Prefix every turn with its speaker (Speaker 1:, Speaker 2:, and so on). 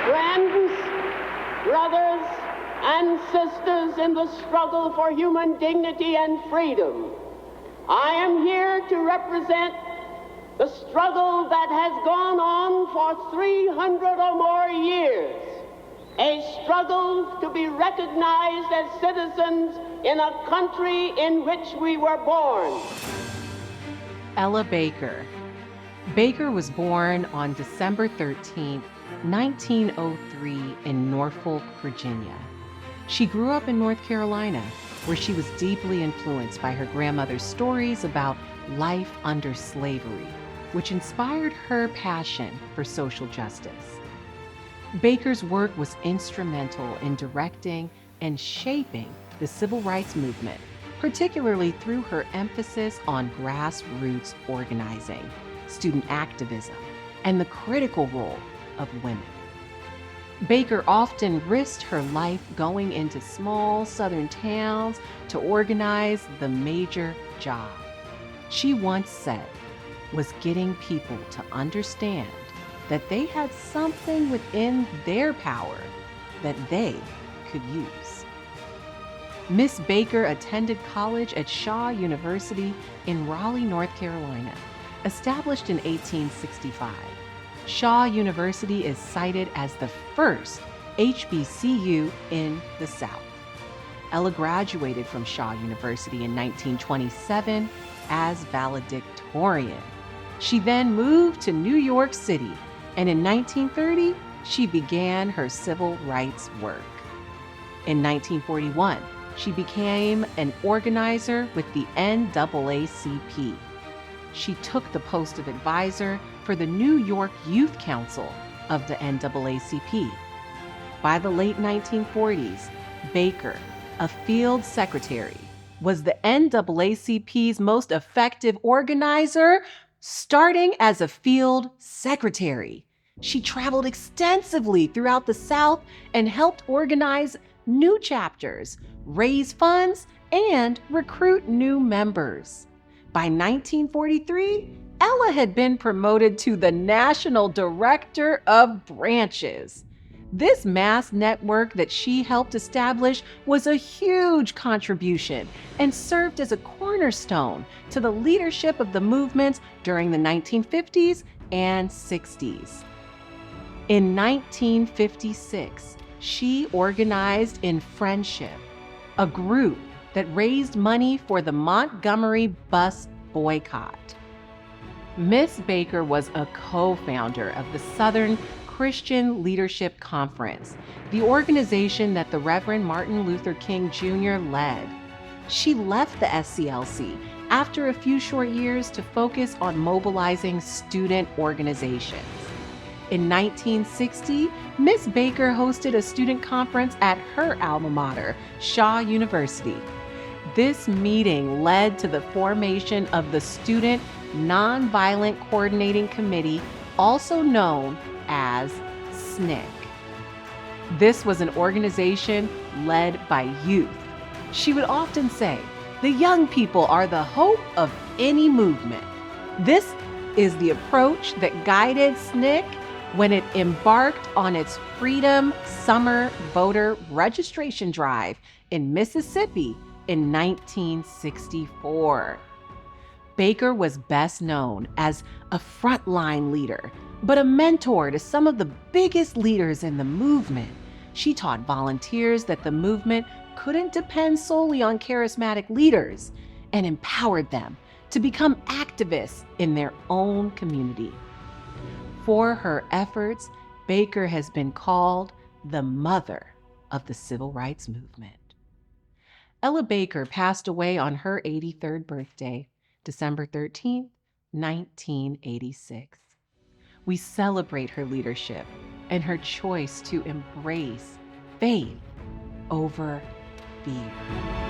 Speaker 1: Friends, brothers, and sisters in the struggle for human dignity and freedom, I am here to represent the struggle that has gone on for 300 or more years, a struggle to be recognized as citizens in a country in which we were born.
Speaker 2: Ella Baker. Baker was born on December 13, 1903 in Norfolk, Virginia. She grew up in North Carolina, where she was deeply influenced by her grandmother's stories about life under slavery, which inspired her passion for social justice. Baker's work was instrumental in directing and shaping the civil rights movement, particularly through her emphasis on grassroots organizing, student activism, and the critical role of women. Baker often risked her life going into small southern towns to organize the major job. She once said was getting people to understand that they had something within their power that they could use. Miss Baker attended college at Shaw University in Raleigh, North Carolina, established in 1865. Shaw University is cited as the first HBCU in the South. Ella graduated from Shaw University in 1927 as valedictorian. She then moved to New York City, and in 1930, she began her civil rights work. In 1941, she became an organizer with the NAACP. She took the post of advisor for the New York Youth Council of the NAACP. By the late 1940s, Baker, a field secretary, was the NAACP's most effective organizer, starting as a field secretary. She traveled extensively throughout the South and helped organize new chapters, raise funds, and recruit new members. By 1943, Ella had been promoted to the National Director of Branches. This mass network that she helped establish was a huge contribution and served as a cornerstone to the leadership of the movements during the 1950s and 60s. In 1956, she organized in Friendship, a group that raised money for the Montgomery bus boycott. Miss Baker was a co-founder of the Southern Christian Leadership Conference, the organization that the Reverend Martin Luther King Jr. led. She left the SCLC after a few short years to focus on mobilizing student organizations. In 1960, Miss Baker hosted a student conference at her alma mater, Shaw University. This meeting led to the formation of the Student Nonviolent Coordinating Committee, also known as SNCC. This was an organization led by youth. She would often say, "The young people are the hope of any movement." This is the approach that guided SNCC when it embarked on its Freedom Summer Voter Registration Drive in Mississippi in 1964. Baker was best known as a frontline leader, but a mentor to some of the biggest leaders in the movement. She taught volunteers that the movement couldn't depend solely on charismatic leaders and empowered them to become activists in their own community. For her efforts, Baker has been called the mother of the civil rights movement. Ella Baker passed away on her 83rd birthday, December 13, 1986. We celebrate her leadership and her choice to embrace faith over fear.